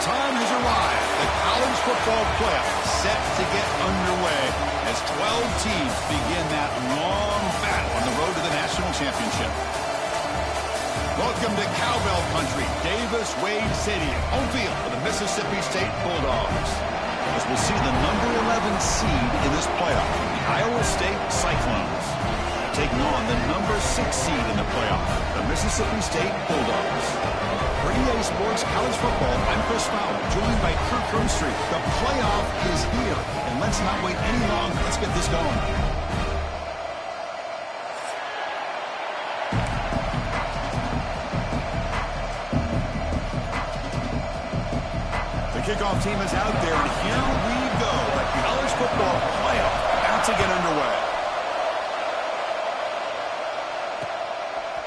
time has arrived. The college football playoff set to get underway as 12 teams begin that long battle on the road to the national championship. Welcome to Cowbell Country, Davis-Wade Stadium, home field for the Mississippi State Bulldogs. As we'll see the number 11 seed in this playoff, the Iowa State Cyclones, taking on the number 6 seed in the playoff, the Mississippi State Bulldogs. For EA Sports College Football, I'm Chris Fowler, joined by Kirk Herbstreit. The playoff is here, and let's not wait any longer. Let's get this going. The kickoff team is out there, and here we go. The college football playoff about to get underway.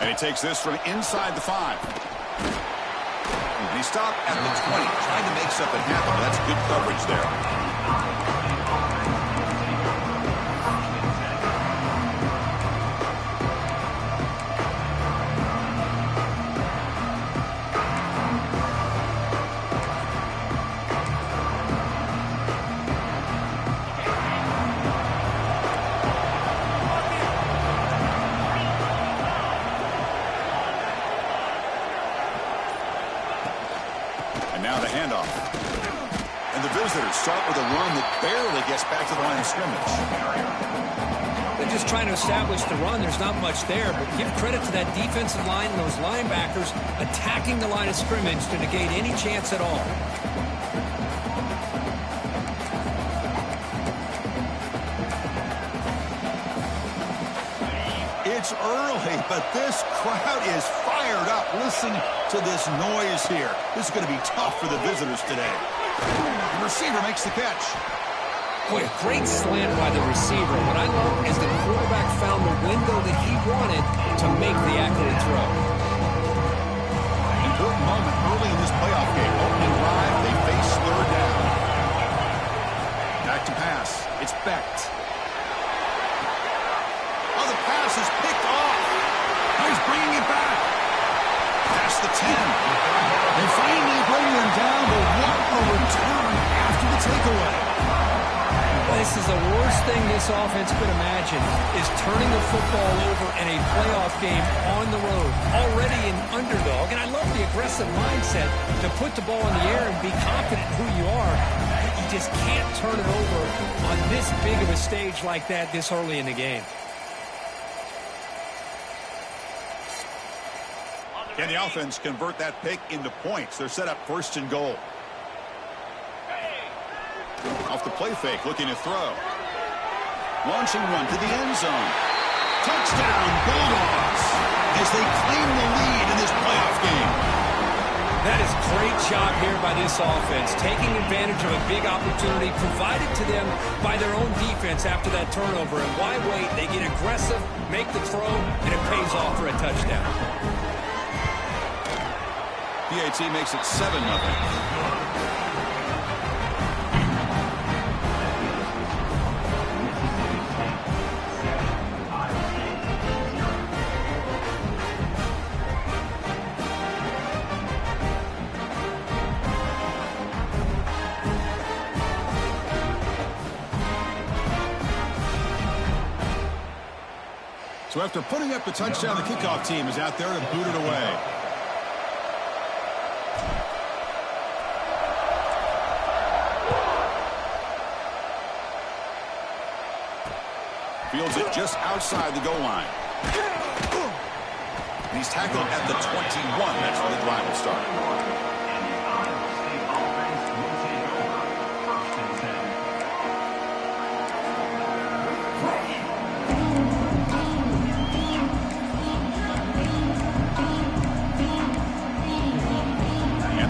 And he takes this from inside the 5. He stopped at the 20, trying to make something happen. That's good coverage there. Now the handoff. And the visitors start with a run that barely gets back to the line of scrimmage. They're just trying to establish the run. There's not much there, but give credit to that defensive line and those linebackers attacking the line of scrimmage to negate any chance at all. It's early, but this crowd is fired up. Listen to this noise here. This is going to be tough for the visitors today. The receiver makes the catch. Boy, a great slant by the receiver. What I love is the quarterback found the window that he wanted to make the accurate throw. Important moment early in this playoff game. Opening drive, they face third down. Back to pass. It's Becht. Oh, the pass is picked off. Now he's bringing it back. Past the 10. They finally bring him down, but what a return after the takeaway. This is the worst thing this offense could imagine, is turning the football over in a playoff game on the road. Already an underdog, and I love the aggressive mindset to put the ball in the air and be confident in who you are. You just can't turn it over on this big of a stage like that this early in the game. Can the offense convert that pick into points? They're set up first and goal. Off the play fake, looking to throw. Launching one to the end zone. Touchdown, Bulldogs, as they claim the lead in this playoff game. That is great job here by this offense, taking advantage of a big opportunity provided to them by their own defense after that turnover. And why wait? They get aggressive, make the throw, and it pays off for a touchdown. PAT makes it 7-0. So after putting up the touchdown, the kickoff team is out there to boot it away. Fields it just outside the goal line. He's tackled at the 21. That's where the drive will start.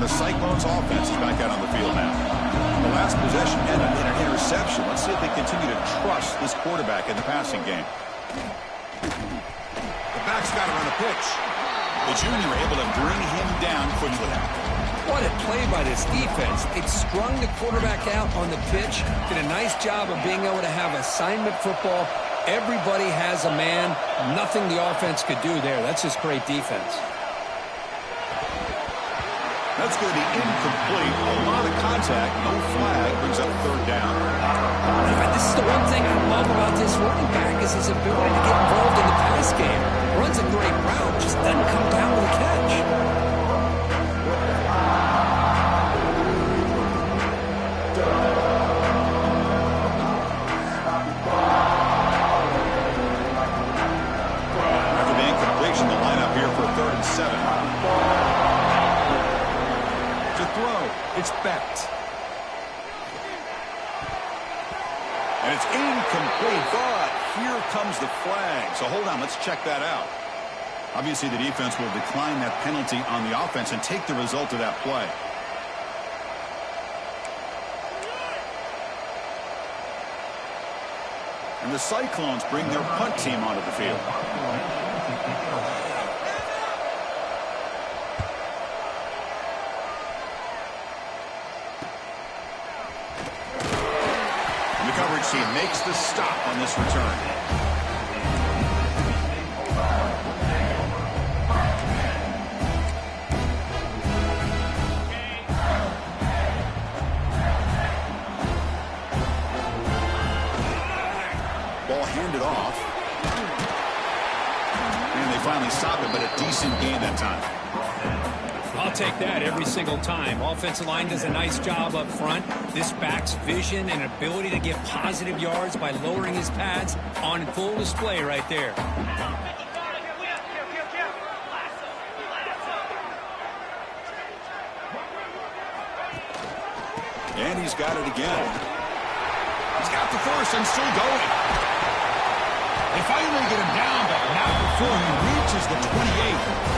The Cyclones offense is back out on the field now. The last possession ended in an interception. Let's see if they continue to trust this quarterback in the passing game. The back's got it on the pitch. The junior able to bring him down quickly. What a play by this defense. They strung the quarterback out on the pitch, did a nice job of being able to have assignment football. Everybody has a man. Nothing the offense could do there. That's just great defense. That's going to be incomplete. A lot of contact, no flag, brings up third down. This is the one thing I love about this running back is his ability to get involved in the pass game. Runs a great route, just doesn't come down with a catch. After the incompletion, the lineup here for 3rd and 7. To throw, it's Becht. And it's incomplete, but here comes the flag. So hold on, let's check that out. Obviously, the defense will decline that penalty on the offense and take the result of that play. And the Cyclones bring their punt team onto the field. Coverage team makes the stop on this return. Ball handed off. And they finally stop it, but a decent gain that time. I'll take that every single time. Offensive line does a nice job up front. This back's vision and ability to get positive yards by lowering his pads on full display right there. And he's got it again. He's got the first and still going. They finally get him down, but not before he reaches the 28.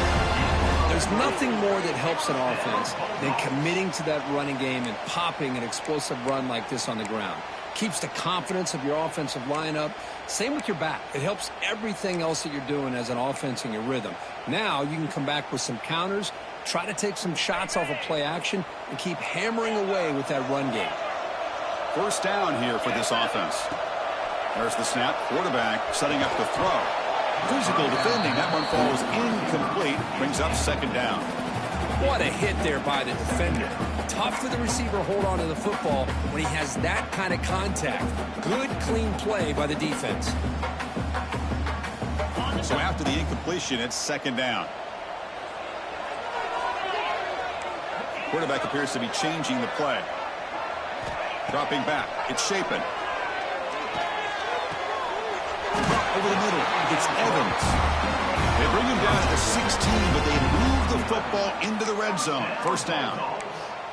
There's nothing more that helps an offense than committing to that running game and popping an explosive run like this on the ground. Keeps the confidence of your offensive line up. Same with your back. It helps everything else that you're doing as an offense in your rhythm. Now you can come back with some counters, try to take some shots off of play action, and keep hammering away with that run game. First down here for this offense. There's the snap. Quarterback setting up the throw. Physical defending. That one falls incomplete. Brings up 2nd down. What a hit there by the defender. Tough for the receiver to hold on to the football when he has that kind of contact. Good, clean play by the defense. So after the incompletion, it's 2nd down. Quarterback appears to be changing the play. Dropping back. It's Shapen. Over the middle, it's Evans. They bring him down at the 16, but they move the football into the red zone. First down.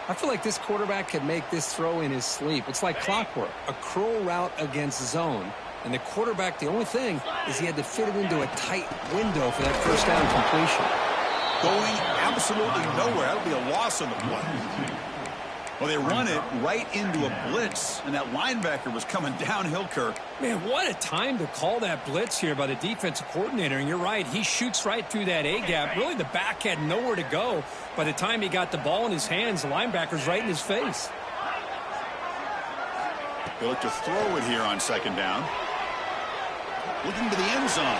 I feel like this quarterback could make this throw in his sleep. It's like clockwork, a curl route against zone. And the quarterback, the only thing is he had to fit it into a tight window for that first down completion. Going absolutely nowhere. That would be a loss on the play. Well, they run it right into a blitz, and that linebacker was coming downhill, Kirk. Man, what a time to call that blitz here by the defensive coordinator. And you're right, he shoots right through that A-gap. Really, the back had nowhere to go. By the time he got the ball in his hands, the linebacker's right in his face. They look to throw it here on 2nd down. Looking to the end zone.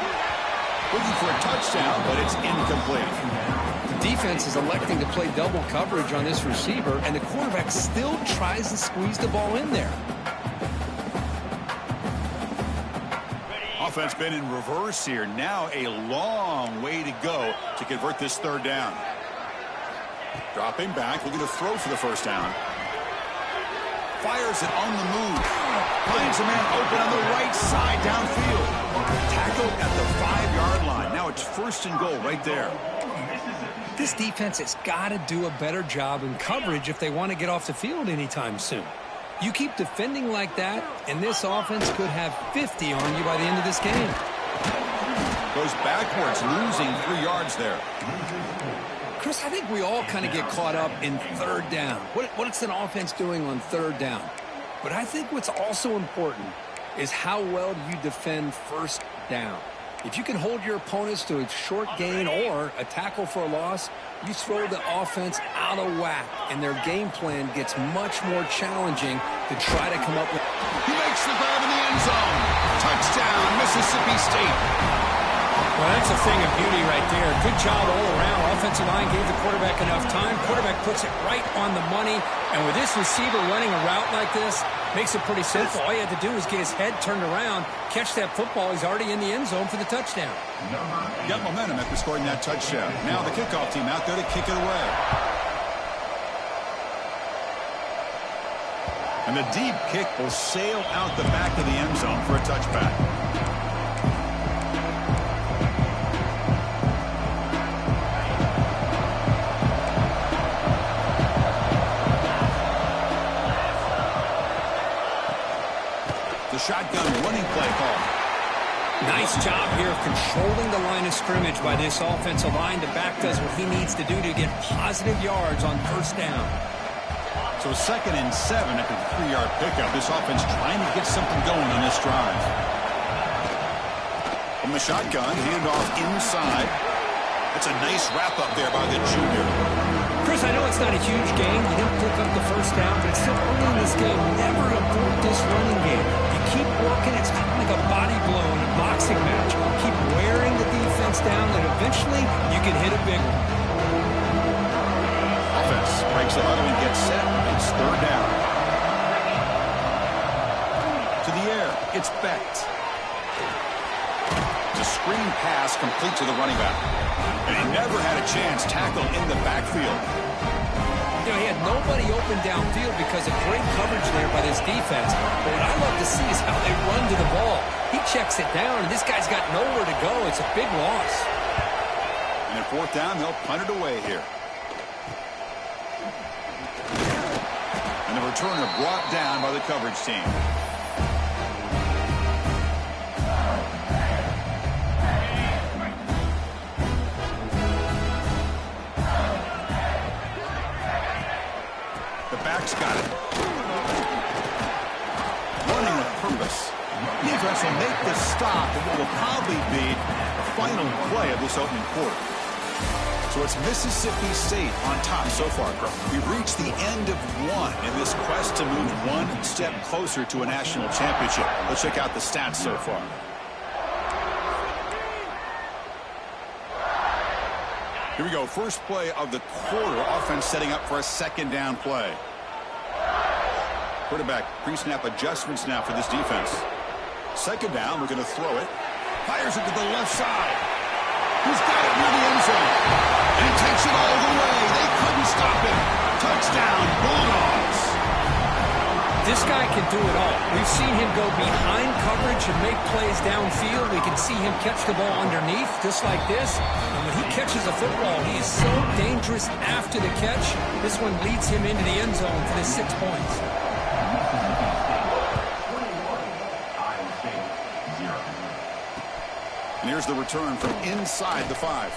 Looking for a touchdown, but it's incomplete. The defense is electing to play double coverage on this receiver, and the quarterback still tries to squeeze the ball in there. Offense been in reverse here. Now a long way to go to convert this 3rd down. Dropping back, looking to throw for the first down. Fires it on the move. Finds a man open on the right side downfield. Tackled at the 5-yard line. Now it's 1st and goal right there. This defense has got to do a better job in coverage if they want to get off the field anytime soon. You keep defending like that, and this offense could have 50 on you by the end of this game. Goes backwards, losing 3 yards there. Chris, I think we all kind of get caught up in 3rd down. What's an offense doing on 3rd down? But I think what's also important is how well do you defend 1st down. If you can hold your opponents to a short gain or a tackle for a loss, you throw the offense out of whack, and their game plan gets much more challenging to try to come up with. He makes the grab in the end zone. Touchdown, Mississippi State. Well, That's a thing of beauty right there. Good job all around. Offensive line gave the quarterback enough time. Quarterback puts it right on the money. And with this receiver running a route like this, makes it pretty simple. All you had to do was get his head turned around, catch that football. He's already in the end zone for the touchdown. Got momentum after scoring that touchdown. Now the kickoff team out there to kick it away. And the deep kick will sail out the back of the end zone for a touchback. The shotgun running play call. Nice job here of controlling the line of scrimmage by this offensive line. The back does what he needs to do to get positive yards on first down. So 2nd and 7 after the 3-yard pickup. This offense trying to get something going on this drive. From the shotgun, handed off inside. That's a nice wrap-up there by the junior. Chris, I know it's not a huge game. You didn't pick up the first down, but it's still early in this game. Never abort this running game. You keep working. It's kind of like a body blow in a boxing match. Keep wearing the defense down, and eventually you can hit a big one. Offense breaks the huddle and gets set. It's 3rd down. To the air. It's Becht. It's a screen pass complete to the running back. And he never had a chance tackled in the backfield. You know, he had nobody open downfield because of great coverage there by this defense. But what I love to see is how they run to the ball. He checks it down, and this guy's got nowhere to go. It's a big loss. And at 4th down, they'll punt it away here. And the returner brought down by the coverage team. Back's got it. Running with purpose. Defense will make the stop and what will probably be the final play of this opening quarter. So it's Mississippi State on top so far, Crow. We've reached the end of one in this quest to move one step closer to a national championship. Let's check out the stats so far. Here we go. First play of the quarter. Offense setting up for a 2nd down play. Quarterback pre-snap adjustments now for this defense. 2nd down, we're going to throw it. Fires it to the left side. He's got it near the end zone. And he takes it all the way. They couldn't stop him. Touchdown, Bulldogs. This guy can do it all. We've seen him go behind coverage and make plays downfield. We can see him catch the ball underneath, just like this. And when he catches a football, he is so dangerous after the catch. This one leads him into the end zone for the 6 points. And here's the return from inside the 5.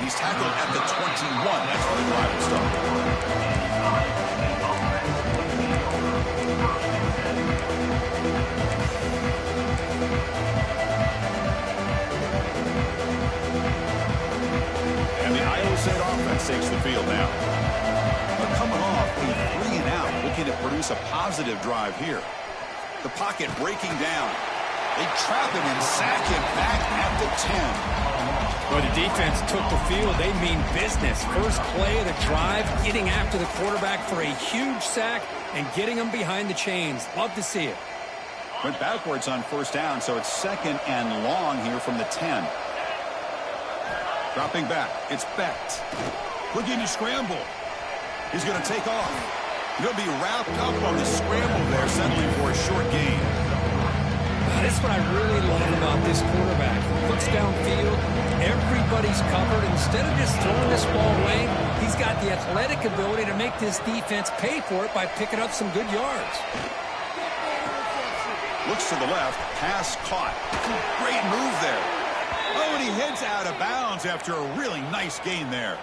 He's tackled at the 21. That's where the drive will start. And the Iowa State offense takes the field now. They're coming off a 3-and-out, looking to produce a positive drive here. The pocket breaking down. They trap him and sack him back at the 10. Well, the defense took the field. They mean business. First play of the drive, getting after the quarterback for a huge sack and getting him behind the chains. Love to see it. Went backwards on 1st down, so it's 2nd and long here from the 10. Dropping back. It's Becht. Looking to scramble. He's going to take off. He'll be wrapped up on the scramble there, settling for a short gain. That's what I really love about this quarterback. Looks downfield, everybody's covered. Instead of just throwing this ball away, he's got the athletic ability to make this defense pay for it by picking up some good yards. Looks to the left, pass caught. Great move there. Oh, and he heads out of bounds after a really nice gain there.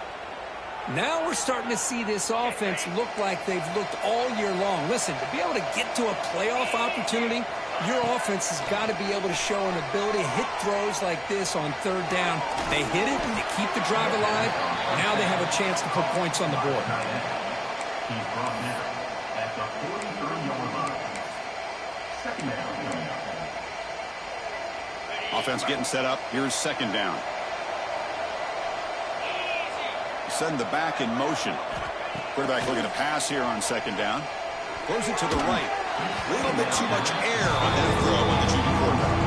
Now we're starting to see this offense look like they've looked all year long. Listen, to be able to get to a playoff opportunity, your offense has got to be able to show an ability to hit throws like this on 3rd down. They hit it, they keep the drive alive. Now they have a chance to put points on the board. Offense getting set up. Here's second down. Send the back in motion. Quarterback looking to pass here on second down. Throws it to the right. A little bit too much air on that throw on the junior quarterback.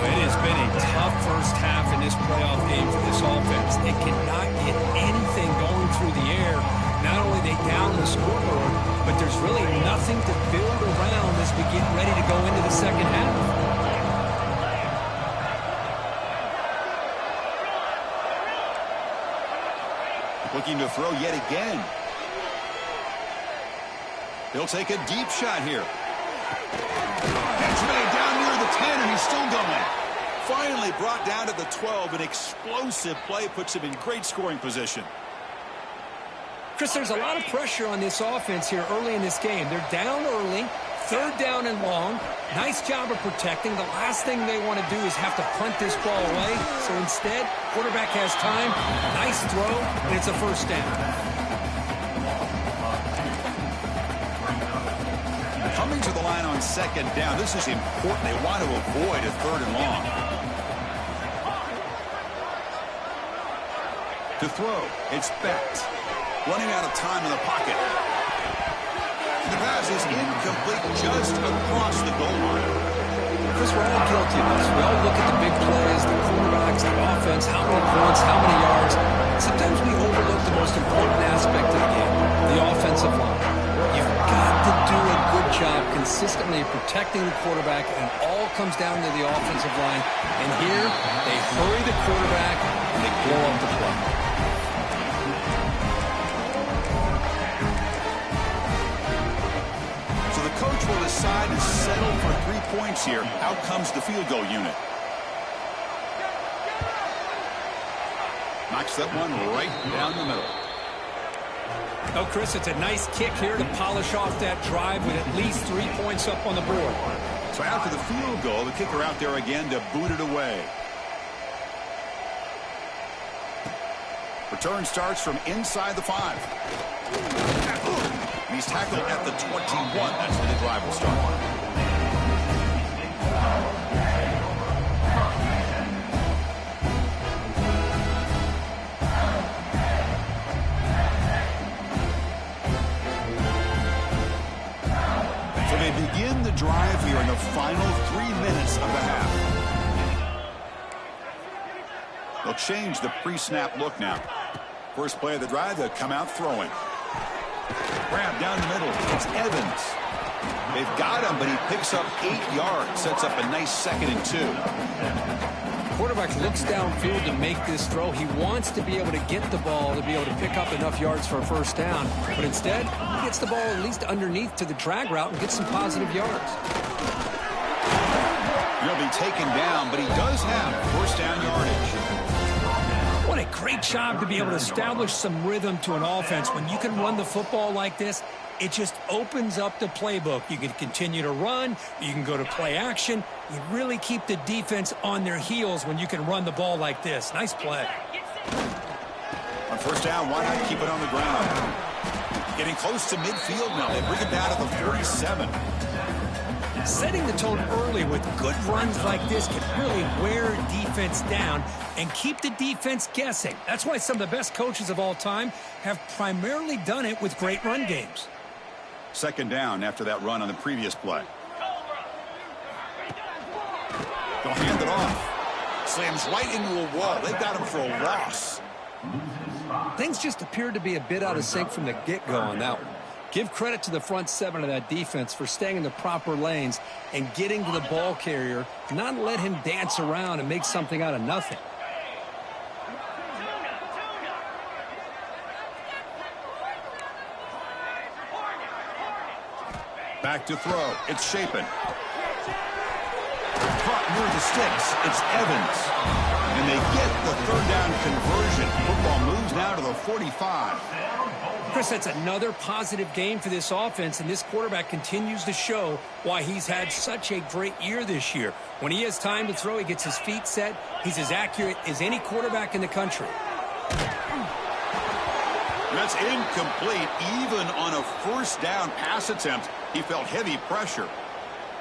It has been a tough first half in this playoff game for this offense. They cannot get anything going through the air. Not only they down the scoreboard, but there's really nothing to build around as we get ready to go into the second half. Looking to throw yet again. He'll take a deep shot here. Catch made down near the 10, and he's still going. Finally brought down to the 12. An explosive play puts him in great scoring position. Chris, there's a lot of pressure on this offense here early in this game. They're down early, third down and long. Nice job of protecting. The last thing they want to do is have to punt this ball away. So instead, quarterback has time. Nice throw, and it's a first down. Coming to the line on second down. This is important. They want to avoid a third and long. To throw, it's Becht. Running out of time in the pocket. The pass is incomplete just across the goal line. Chris, we're all guilty of this. We all look at the big plays, the quarterbacks, the offense, how many points, how many yards. Sometimes we overlook the most important aspect of the game, the offensive line. You've got to do a good job consistently protecting the quarterback, and it all comes down to the offensive line. And here, they hurry the quarterback, and they blow up the play. So the coach will decide to settle for 3 points here. Out comes the field goal unit. Knocks that one right down the middle. Oh, Chris, it's a nice kick here to polish off that drive with at least 3 points up on the board. So after the field goal, the kicker out there again to boot it away. Return starts from inside the 5. He's tackled at the 21. That's where the drive will start. So they begin the drive here in the final 3 minutes of the half. They'll change the pre-snap look now. First play of the drive, they'll come out throwing. Grab down the middle. It's Evans. They've got him, but he picks up 8 yards. Sets up a nice 2nd and 2. Quarterback looks downfield to make this throw. He wants to be able to get the ball to be able to pick up enough yards for a first down. But instead, he gets the ball at least underneath to the drag route and gets some positive yards. He'll be taken down, but he does have first down yardage. What a great job to be able to establish some rhythm to an offense. When you can run the football like this, it just opens up the playbook. You can continue to run. You can go to play action. You really keep the defense on their heels when you can run the ball like this. Nice play. On first down, why not keep it on the ground? Getting close to midfield now. They bring it down to the 47. Setting the tone early with good runs like this can really wear defense down and keep the defense guessing. That's why some of the best coaches of all time have primarily done it with great run games. Second down after that run on the previous play. They'll hand it off. Slams right into a wall. They've got him for a loss. Things just appeared to be a bit out of sync from the get-go on that one. Give credit to the front 7 of that defense for staying in the proper lanes and getting to the ball carrier, not let him dance around and make something out of nothing. Back to throw. It's Shapen. Caught near the sticks. It's Evans. And they get the third down conversion. Football moves now to the 45. Chris, that's another positive game for this offense, and this quarterback continues to show why he's had such a great year this year. When he has time to throw, he gets his feet set. He's as accurate as any quarterback in the country. That's incomplete. Even on a first down pass attempt, he felt heavy pressure.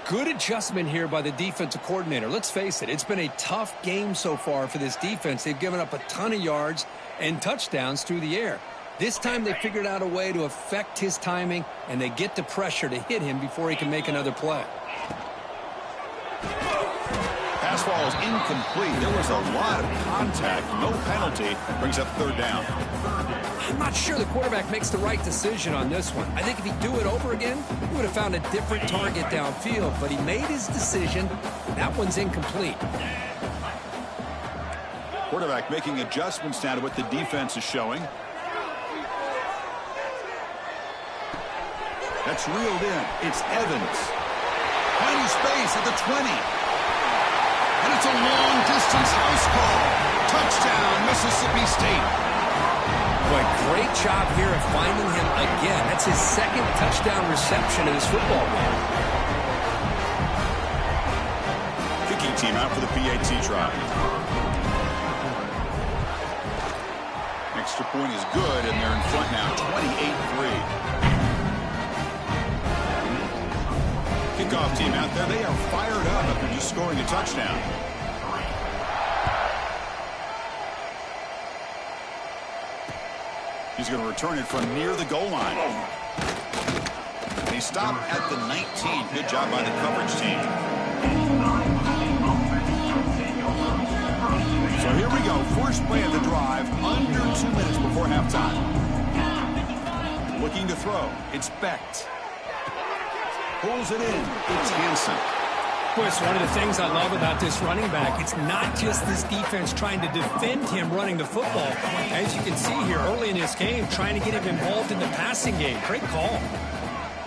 Good adjustment here by the defensive coordinator. Let's face it, it's been a tough game so far for this defense. They've given up a ton of yards and touchdowns through the air. This time they figured out a way to affect his timing, and they get the pressure to hit him before he can make another play. Pass ball is incomplete. There was a lot of contact. No penalty. Brings up third down. I'm not sure the quarterback makes the right decision on this one. I think if he'd do it over again, he would have found a different target downfield, but he made his decision. That one's incomplete. Quarterback making adjustments now to what the defense is showing. That's reeled in. It's Evans. Tiny space at the 20. And it's a long-distance house call. Touchdown, Mississippi State. Boy, great job here of finding him again. That's his second touchdown reception in this football game. Kicking team out for the PAT try. Extra point is good, and they're in front now, 28-3. Kickoff team out there. They are fired up after just scoring a touchdown. He's going to return it from near the goal line. And he stopped at the 19. Good job by the coverage team. So here we go. First play of the drive, under 2 minutes before halftime. Looking to throw. It's Becht. Pulls it in. It's Hansen. Boy, it's one of the things I love about this running back. It's not just this defense trying to defend him running the football. As you can see here early in this game, trying to get him involved in the passing game. Great call.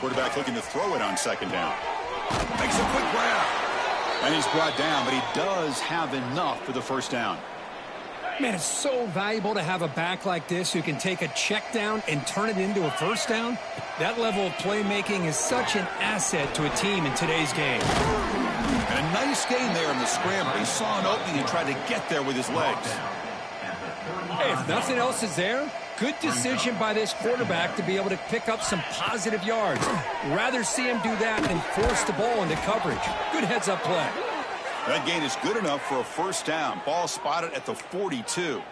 Quarterback looking to throw it on second down. Makes a quick grab. And he's brought down, but he does have enough for the first down. Man, it's so valuable to have a back like this who can take a check down and turn it into a first down. That level of playmaking is such an asset to a team in today's game. And a nice gain there in the scramble. He saw an opening and tried to get there with his legs. Hey, if nothing else is there, good decision by this quarterback to be able to pick up some positive yards. Rather see him do that than force the ball into coverage. Good heads-up play. That gain is good enough for a first down. Ball spotted at the 42.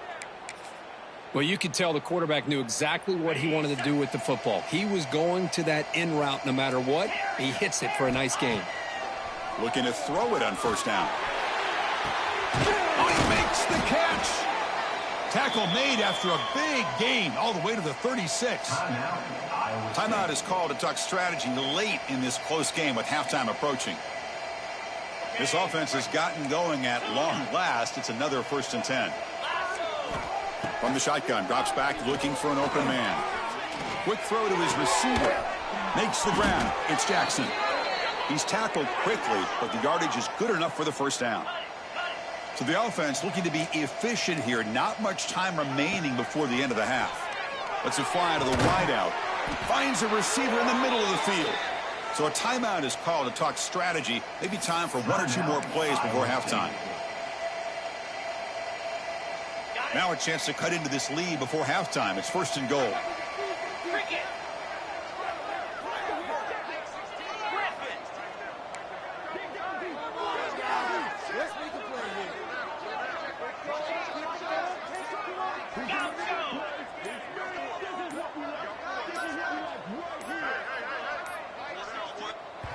Well, you could tell the quarterback knew exactly what he wanted to do with the football. He was going to that in route no matter what. He hits it for a nice gain. Looking to throw it on first down. Oh, he makes the catch. Tackle made after a big gain all the way to the 36. Timeout is called to talk strategy late in this close game with halftime approaching. This offense has gotten going at long last. It's another 1st and 10. From the shotgun, drops back looking for an open man. Quick throw to his receiver. Makes the grab. It's Jackson. He's tackled quickly, but the yardage is good enough for the first down. So the offense looking to be efficient here. Not much time remaining before the end of the half. Lets it fly to the wideout. Finds a receiver in the middle of the field. So a timeout is called to talk strategy. Maybe time for 1 or 2 more plays before halftime. Now a chance to cut into this lead before halftime. It's 1st and goal.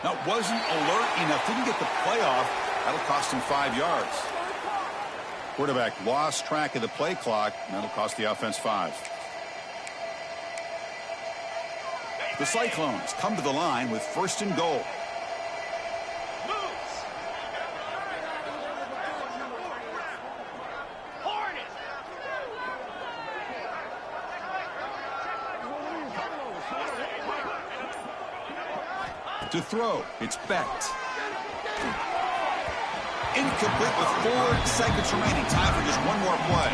Now, wasn't alert enough. Didn't get the play off. That'll cost him 5 yards. Quarterback lost track of the play clock. That'll cost the offense 5. The Cyclones come to the line with 1st and goal. To throw, it's Becht. Incomplete with 4 seconds remaining. Time for just 1 more play.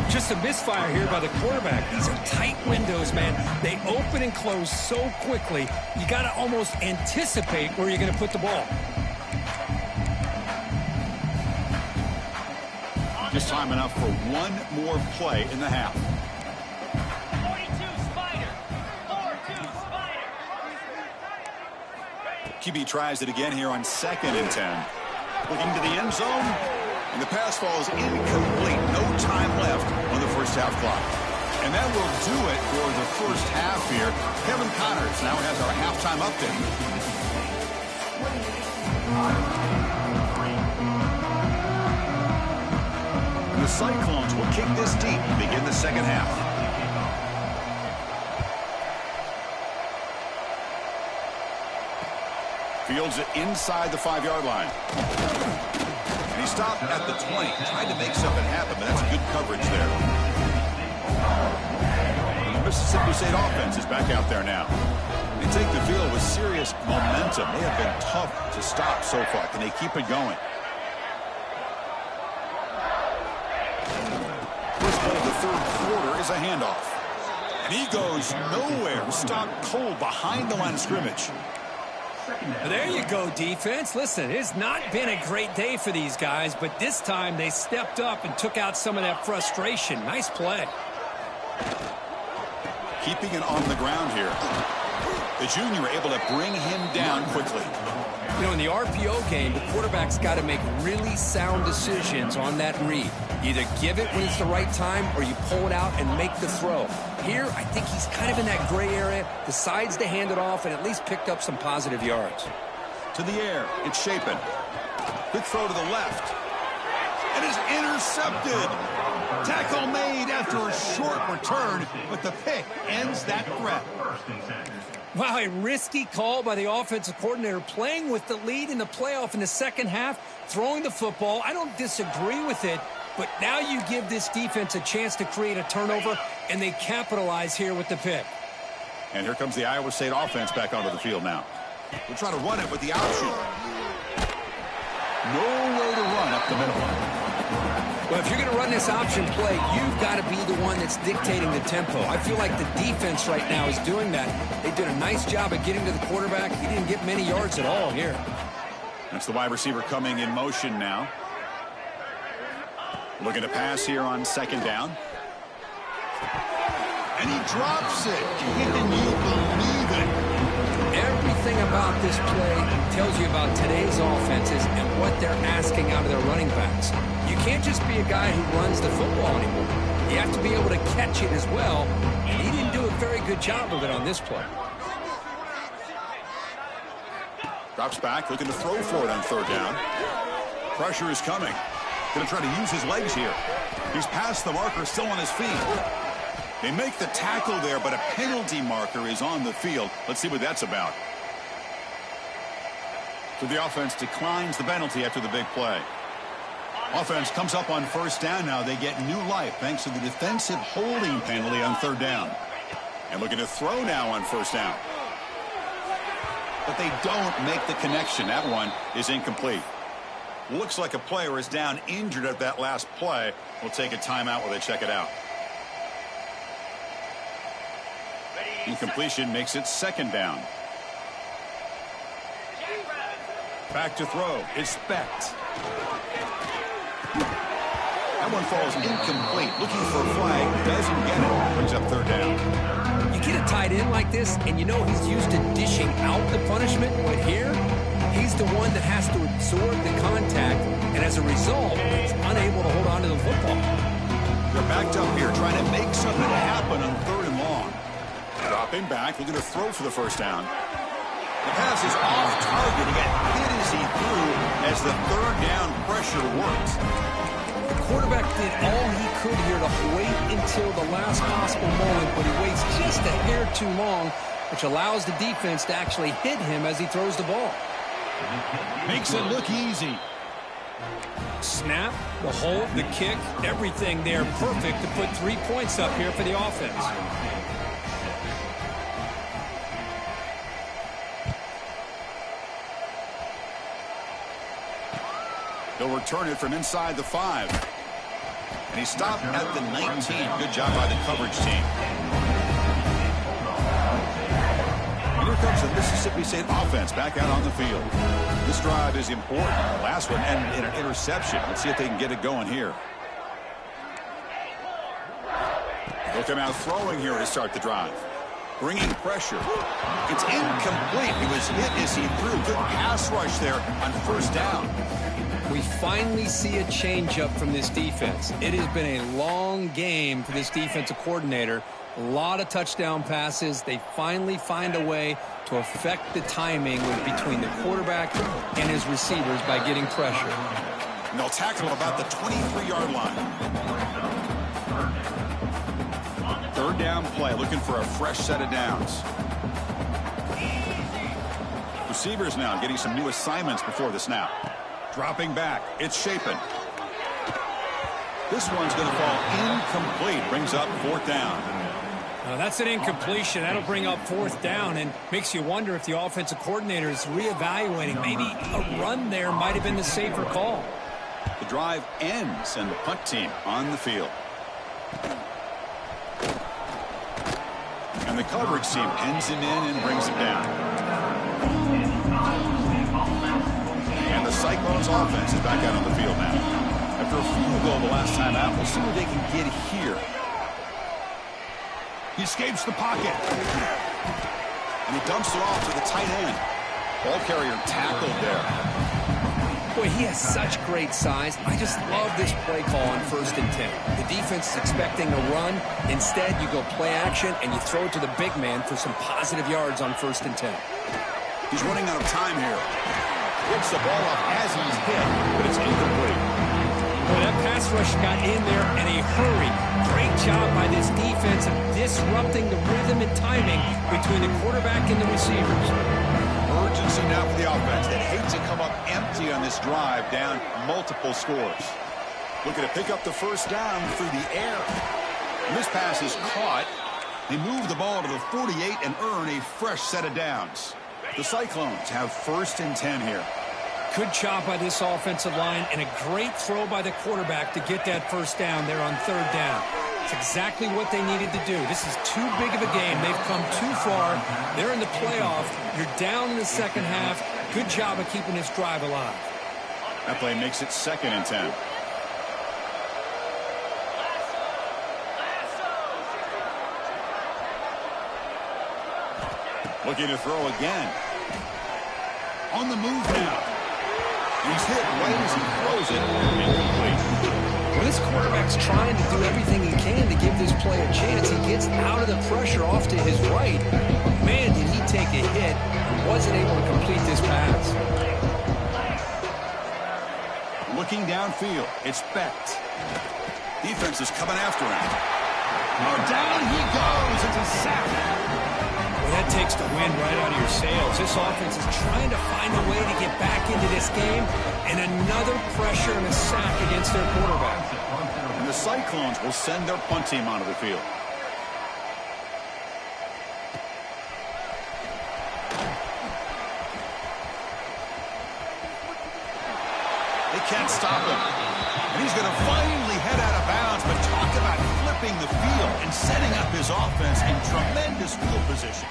Just a misfire here by the quarterback. These are tight windows, man. They open and close so quickly, you got to almost anticipate where you're going to put the ball. Just time enough for 1 more play in the half. QB tries it again here on 2nd and 10. Looking to the end zone, and the pass falls incomplete. No time left on the first half clock. And that will do it for the first half here. Kevin Connors now has our halftime update. And the Cyclones will kick this deep to begin the second half. Fields it inside the 5-yard line. And he stopped at the 20. Tried to make something happen, but that's good coverage there. The Mississippi State offense is back out there now. They take the field with serious momentum. They have been tough to stop so far. Can they keep it going? First play of the third quarter is a handoff. And he goes nowhere. Stopped cold behind the line of scrimmage. There you go, defense. Listen, it's not been a great day for these guys, but this time they stepped up and took out some of that frustration. Nice play. Keeping it on the ground here. The junior able to bring him down quickly. You know, in the RPO game, the quarterback's got to make really sound decisions on that read. Either give it when it's the right time or you pull it out and make the throw. Here, I think he's kind of in that gray area, decides to hand it off and at least picked up some positive yards. To the air, it's Shapen. Quick throw to the left. And is intercepted. Tackle made after a short return, but the pick ends that threat. Wow, a risky call by the offensive coordinator, playing with the lead in the playoff in the second half, throwing the football. I don't disagree with it, but now you give this defense a chance to create a turnover, and they capitalize here with the pick. And here comes the Iowa State offense back onto the field now. We'll try to run it with the option. No way to run up the middle. Well, if you're going to run this option play, you've got to be the one that's dictating the tempo. I feel like the defense right now is doing that. They did a nice job of getting to the quarterback. He didn't get many yards at all here. That's the wide receiver coming in motion now. Looking to pass here on 2nd down. And he drops it. Can you believe it? Everything about this play tells you about today's offenses and what they're asking out of their running backs. You can't just be a guy who runs the football anymore. You have to be able to catch it as well, and he didn't do a very good job of it on this play. Drops back, looking to throw for it on 3rd down. Pressure is coming. Going to try to use his legs here. He's past the marker, still on his feet. They make the tackle there, but a penalty marker is on the field. Let's see what that's about. So the offense declines the penalty after the big play. Offense comes up on 1st down now. They get new life thanks to the defensive holding penalty on 3rd down. And looking to throw now on 1st down. But they don't make the connection. That one is incomplete. Looks like a player is down injured at that last play. We'll take a timeout while they check it out. Incompletion makes it 2nd down. Back to throw. It's Specht. That one falls incomplete. Looking for a flag. Doesn't get it. Brings up 3rd down. You get a tight end like this, and you know he's used to dishing out the punishment. But here, he's the one that has to absorb the contact, and as a result, he's unable to hold on to the football. They're backed up here, trying to make something happen on 3rd and long. Dropping back, looking to throw for the 1st down. The pass is off target. He got hit as he threw as the 3rd down pressure worked. The quarterback did all he could here to wait until the last possible moment, but he waits just a hair too long, which allows the defense to actually hit him as he throws the ball. Makes it look easy. Snap, the hold, the kick, everything there perfect to put 3 points up here for the offense. They'll return it from inside the 5. And he stopped at the 19. Good job by the coverage team. And here comes the Mississippi State offense back out on the field. This drive is important. The last one ended in an interception. Let's see if they can get it going here. They'll come out throwing here to start the drive. bringing pressure. It's incomplete. He was hit as he threw. Good pass rush there on first down. We finally see a changeup from this defense. It has been a long game for this defensive coordinator. A lot of touchdown passes. They finally find a way to affect the timing between the quarterback and his receivers by getting pressure. And they'll tackle about the 23-yard line. Third down play, looking for a fresh set of downs. Receivers now getting some new assignments before the snap. Dropping back, it's Shapen. This one's going to fall incomplete. Brings up fourth down. That's an incompletion. That'll bring up fourth down and makes you wonder if the offensive coordinator is reevaluating. Maybe a run there might have been the safer call. The drive ends and the punt team on the field. And the coverage team pins him in and brings him down. And the Cyclones offense is back out on the field now. After a field goal the last time out, we'll see what they can get here. He escapes the pocket. And he dumps it off to the tight end. Ball carrier tackled there. Boy, he has such great size. I just love this play call on 1st and 10. The defense is expecting a run. Instead, you go play action, and you throw it to the big man for some positive yards on 1st and 10. He's running out of time here. Picks the ball up as he's hit, but it's incomplete. Boy, that pass rush got in there in a hurry. Great job by this defense of disrupting the rhythm and timing between the quarterback and the receivers. Urgency now for the offense. They'd hate to come up empty on this drive, down multiple scores. Looking to pick up the first down through the air. And this pass is caught. They move the ball to the 48 and earn a fresh set of downs. The Cyclones have 1st and 10 here. Good job by this offensive line and a great throw by the quarterback to get that first down there on 3rd down. It's exactly what they needed to do. This is too big of a game. They've come too far. They're in the playoff. You're down in the second half. Good job of keeping this drive alive. That play makes it 2nd and 10. Looking to throw again. On the move now. He's hit right as he throws it. Incomplete. Well, this quarterback's trying to do everything he can to give this play a chance. He gets out of the pressure off to his right. Man, did he take a hit and wasn't able to complete this pass. Looking downfield, it's Becht. Defense is coming after him. Oh, down he goes. It's a sack. Well, that takes the wind right out of your sails. This offense is trying to find a way to get back into this game, and another pressure and a sack against their quarterback. And the Cyclones will send their punt team onto the field. They can't stop him. And he's going to finally head out of bounds, but talk about flipping the field and setting up his offense in tremendous field position.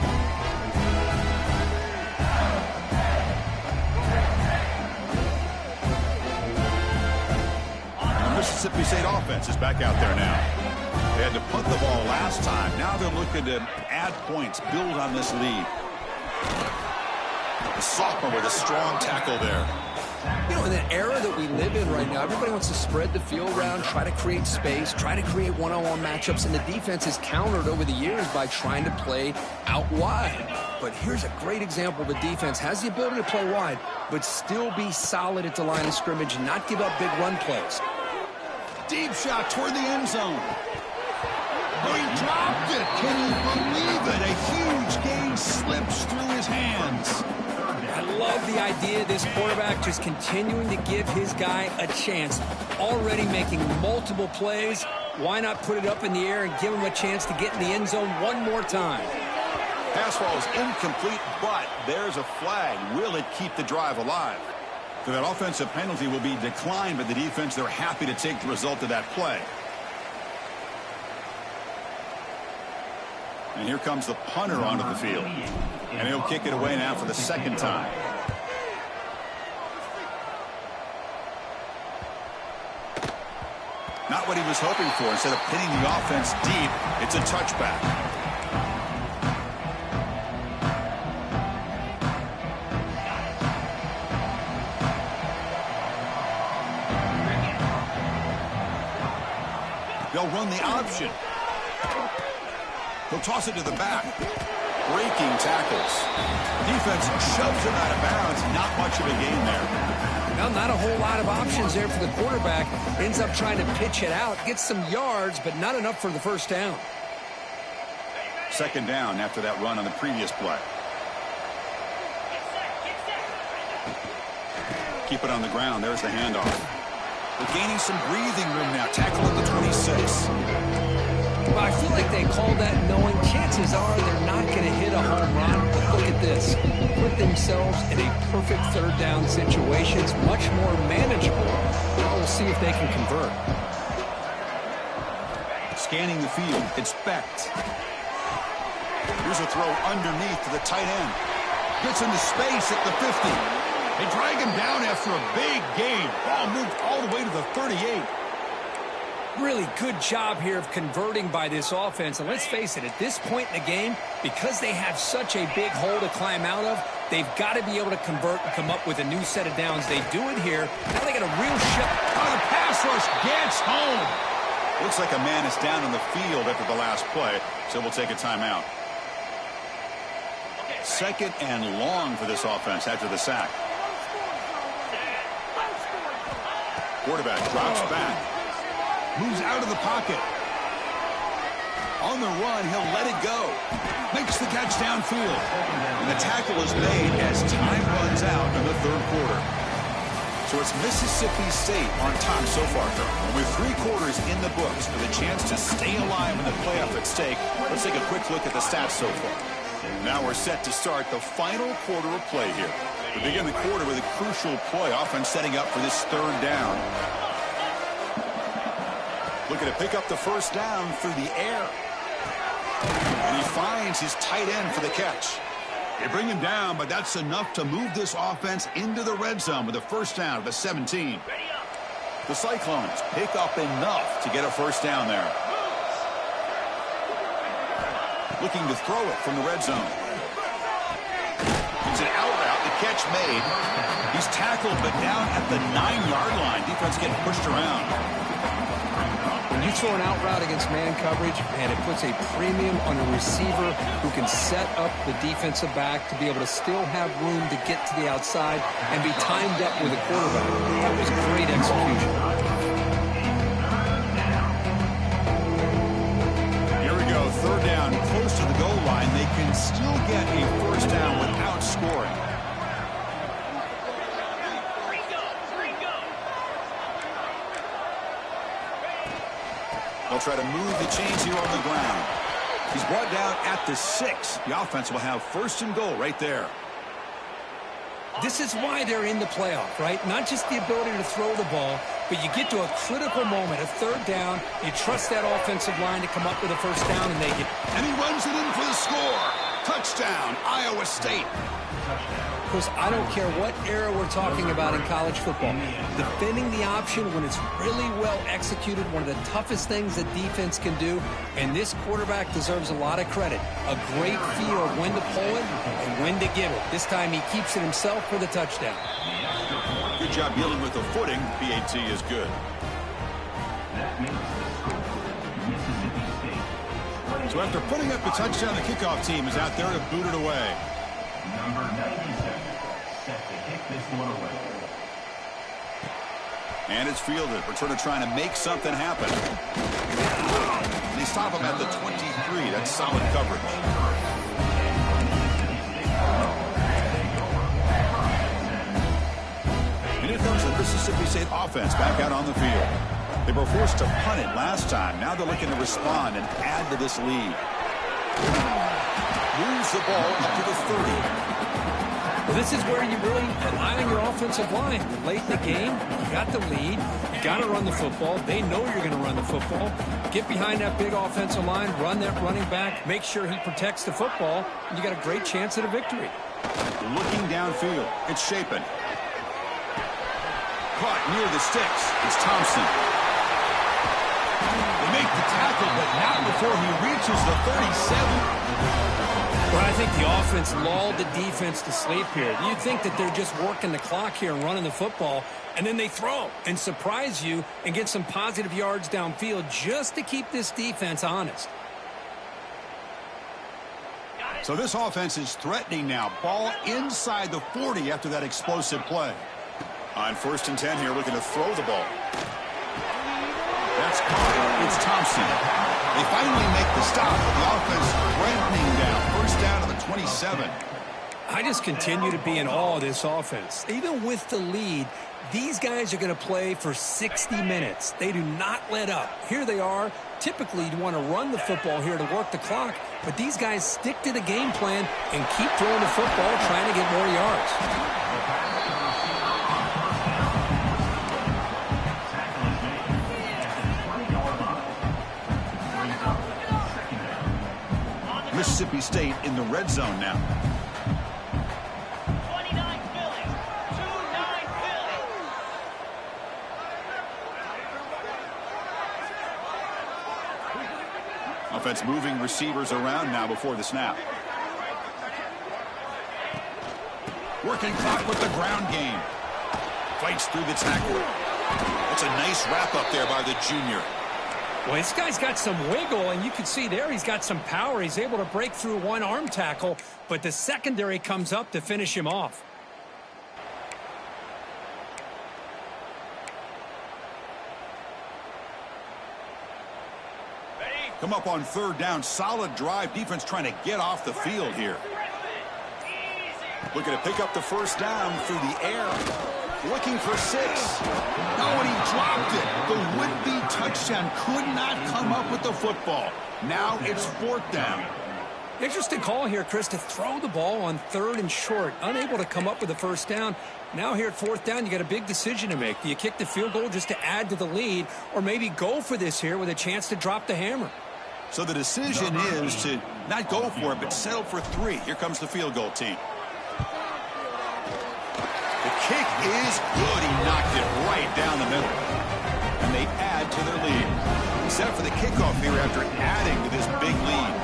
The Mississippi State offense is back out there now. They had to punt the ball last time. Now they're looking to add points, build on this lead. The sophomore with a strong tackle there. You know, in the era that we live in right now, everybody wants to spread the field around, try to create space, try to create one-on-one matchups, and the defense has countered over the years by trying to play out wide. But here's a great example. The defense has the ability to play wide, but still be solid at the line of scrimmage and not give up big run plays. Deep shot toward the end zone. Oh, he dropped it. Can you believe it? A huge gain slips through his hands. I love the idea of this quarterback just continuing to give his guy a chance. Already making multiple plays. Why not put it up in the air and give him a chance to get in the end zone one more time? Pass ball is incomplete, but there's a flag. Will it keep the drive alive? So that offensive penalty will be declined by the defense. They're happy to take the result of that play. And here comes the punter onto the field. And he'll kick it away now for the 2nd time. Not what he was hoping for. Instead of pinning the offense deep, it's a touchback. They'll run the option. He'll toss it to the back. Breaking tackles. Defense shoves him out of bounds. Not much of a gain there. Well, not a whole lot of options there for the quarterback. Ends up trying to pitch it out. Gets some yards, but not enough for the first down. Second down after that run on the previous play. Keep it on the ground. There's the handoff. They're gaining some breathing room now. Tackle at the 26. Well, I feel like they called that knowing chances are they're not going to hit a home run. But look at this. Put themselves in a perfect third down situation. It's much more manageable. Now we'll see if they can convert. Scanning the field. It's Becht. Here's a throw underneath to the tight end. Gets into space at the 50. They drag him down after a big gain. Ball moved all the way to the 38. Really good job here of converting by this offense. And let's face it, at this point in the game, because they have such a big hole to climb out of, they've got to be able to convert and come up with a new set of downs. They do it here. Now they got a real shot. On a pass rush, gets home. Looks like a man is down on the field after the last play, so we'll take a timeout. Second and long for this offense after the sack. Quarterback drops back. Moves out of the pocket. On the run, he'll let it go. Makes the catch downfield. And the tackle is made as time runs out in the third quarter. So it's Mississippi State on top so far, Phil. With 3 quarters in the books with a chance to stay alive in the playoff at stake, let's take a quick look at the stats so far. Now we're set to start the final quarter of play here. We begin the quarter with a crucial play, offense setting up for this third down. Looking to pick up the first down through the air. And he finds his tight end for the catch. They bring him down, but that's enough to move this offense into the red zone with a first down at the 17. The Cyclones pick up enough to get a first down there. Looking to throw it from the red zone. It's an out route, the catch made. He's tackled, but down at the 9-yard line. Defense getting pushed around. When you throw an out route against man coverage, man, it puts a premium on a receiver who can set up the defensive back to be able to still have room to get to the outside and be timed up with a quarterback. That was great execution. Here we go, third down, close to the goal line. They can still get a first down without scoring. They'll try to move the chains here on the ground. He's brought down at the 6. The offense will have first and goal right there. This is why they're in the playoff, right? Not just the ability to throw the ball, but you get to a critical moment, a third down. You trust that offensive line to come up with a first down, and they get. And he runs it in for the score. Touchdown, Iowa State. Because I don't care what era we're talking about in college football. Defending the option when it's really well executed, one of the toughest things that defense can do. And this quarterback deserves a lot of credit. A great feel of when to pull it and when to give it. This time he keeps it himself for the touchdown. Good job dealing with the footing. PAT is good. So after putting up the touchdown, the kickoff team is out there to boot it away. Number 97, set to kick this one away. And it's fielded. Returner trying to make something happen. And they stop him at the 23. That's solid coverage. And here comes the Mississippi State offense back out on the field. They were forced to punt it last time. Now they're looking to respond and add to this lead. Moves the ball up to the 30. Well, this is where you really rely on your offensive line. You're late in the game, you got the lead, you got to run the football. They know you're going to run the football. Get behind that big offensive line, run that running back, make sure he protects the football, and you got a great chance at a victory. Looking downfield, it's Shapen. Caught near the sticks, it's Thompson. They make the tackle. tackle, but not before he reaches the 37. Well, I think the offense lulled the defense to sleep here. You'd think that they're just working the clock here and running the football, and then they throw and surprise you and get some positive yards downfield just to keep this defense honest. So this offense is threatening now. Ball inside the 40 after that explosive play. On 1st and 10 here, looking to throw the ball. That's caught. It's Thompson. They finally make the stop. The offense threatening down. 1st down to the 27. I just continue to be in awe of this offense. Even with the lead, these guys are going to play for 60 minutes. They do not let up. Here they are. Typically, you want to run the football here to work the clock, but these guys stick to the game plan and keep throwing the football, trying to get more yards. Mississippi State in the red zone now. 29 Phillies. 2-9 Phillies. Offense moving receivers around now before the snap. Working clock with the ground game. Fights through the tackle. That's a nice wrap up there by the junior. Well, this guy's got some wiggle, and you can see there he's got some power. He's able to break through one arm tackle, but the secondary comes up to finish him off. Come up on 3rd down. Solid drive. Defense trying to get off the field here. Looking to pick up the 1st down through the air. Looking for 6. No, and he dropped it. The would-be touchdown could not come up with the football. Now it's 4th down. Interesting call here, Chris, to throw the ball on 3rd and short. Unable to come up with the 1st down. Now here at 4th down, you got a big decision to make. Do you kick the field goal just to add to the lead, or maybe go for this here with a chance to drop the hammer? So the decision is to not go for it, but settle for 3. Here comes the field goal team. The kick is good. He knocked it right down the middle. And they add to their lead. Set up for the kickoff here after adding to this big lead.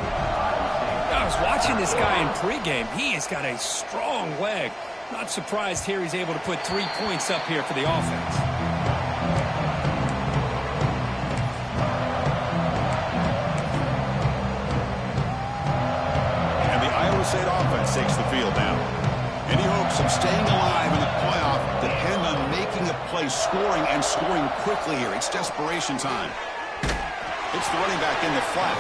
I was watching this guy in pregame. He has got a strong leg. Not surprised here he's able to put 3 points up here for the offense. And the Iowa State offense takes the field now. Any hopes of staying alive in the playoff depend on making a play, scoring, and scoring quickly here. It's desperation time. It's the running back in the flat.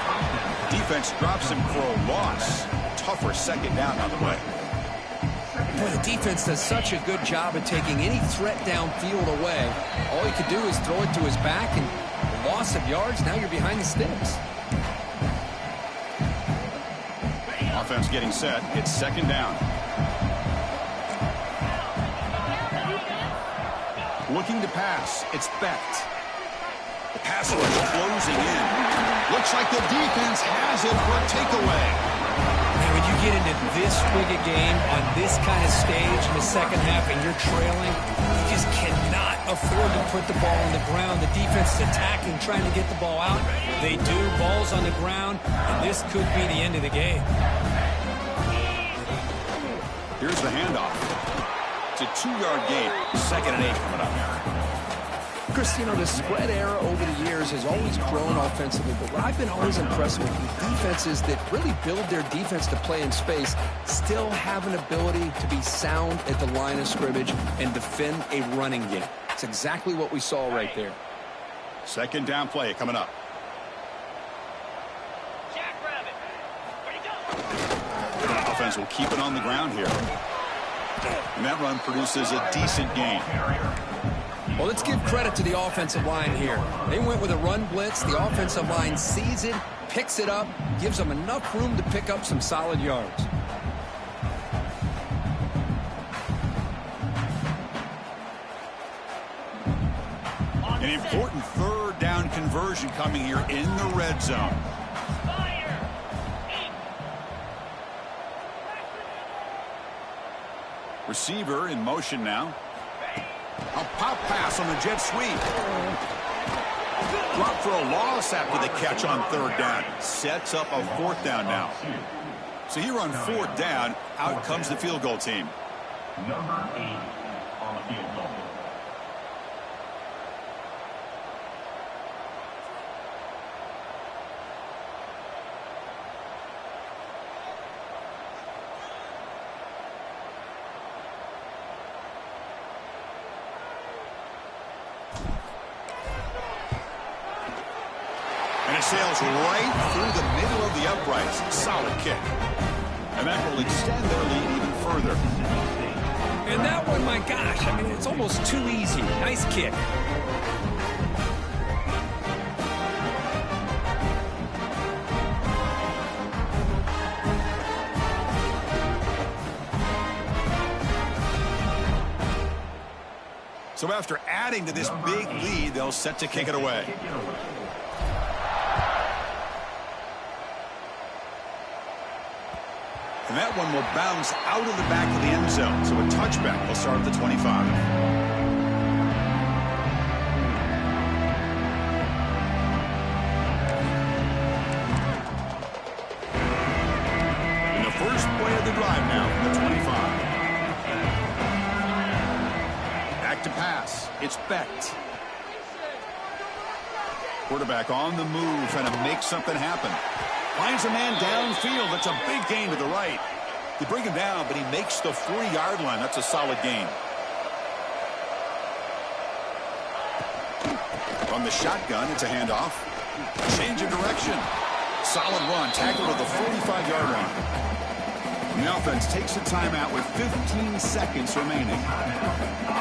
Defense drops him for a loss. Tougher 2nd down on the way. Boy, the defense does such a good job of taking any threat downfield away. All you could do is throw it to his back, and loss of yards, now you're behind the sticks. Offense getting set. It's 2nd down. Looking to pass. It's Becht. The pass rush closing in. Looks like the defense has it for a takeaway. Now, when you get into this big a game on this kind of stage in the 2nd half and you're trailing, you just cannot afford to put the ball on the ground. The defense is attacking, trying to get the ball out. They do. Ball's on the ground, and this could be the end of the game. Here's the handoff. It's a 2-yard gain. 2nd and 8 coming up. Chris, you know, the spread era over the years has always grown offensively, but what I've been always impressed with defenses that really build their defense to play in space still have an ability to be sound at the line of scrimmage and defend a running game. It's exactly what we saw right there. 2nd down play coming up. Jackrabbit. Where you go? Offense will keep it on the ground here. And that run produces a decent gain. Well, let's give credit to the offensive line here. They went with a run blitz. The offensive line sees it, picks it up, gives them enough room to pick up some solid yards. An important 3rd down conversion coming here in the red zone. Receiver in motion now. A pop pass on the jet sweep. Dropped for a loss after the catch on third down. Sets up a fourth down now. So here on fourth down, out comes the field goal team. Number 8 on the field goal. And it sails right through the middle of the uprights. Solid kick. And that will extend their lead even further. And that one, my gosh, I mean, it's almost too easy. Nice kick. So after adding to this big lead, they'll set to kick it away. And that one will bounce out of the back of the end zone. So a touchback will start at the 25. In the first play of the drive now from the 25. Back to pass. It's Becht. Quarterback on the move, trying to make something happen. Finds a man downfield. That's a big gain to the right. They bring him down, but he makes the 40-yard line. That's a solid gain. From the shotgun, it's a handoff. Change of direction. Solid run. Tackle to the 45-yard line. And the offense takes a timeout with 15 seconds remaining.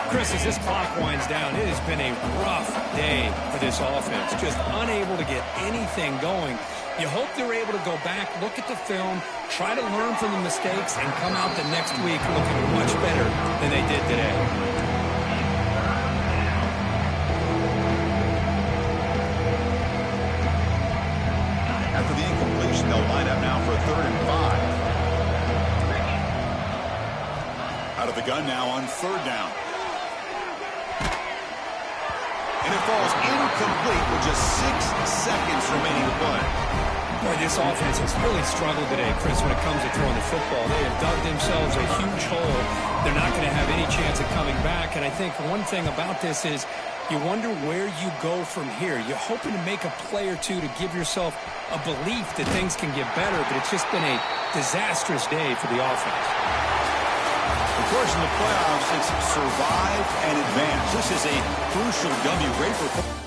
Chris, as this clock winds down, it has been a rough day for this offense. Just unable to get anything going. You hope they're able to go back, look at the film, try to learn from the mistakes, and come out the next week looking much better than they did today. After the incompletion, they'll line up now for a 3rd and 5. Out of the gun now on 3rd down. And it falls incomplete with just 6 seconds remaining to play. Boy, this offense has really struggled today, Chris, when it comes to throwing the football. They have dug themselves a huge hole. They're not going to have any chance of coming back. And I think one thing about this is you wonder where you go from here. You're hoping to make a play or two to give yourself a belief that things can get better, but it's just been a disastrous day for the offense. Of course, in the playoffs, it's survive and advance. This is a crucial W. Great for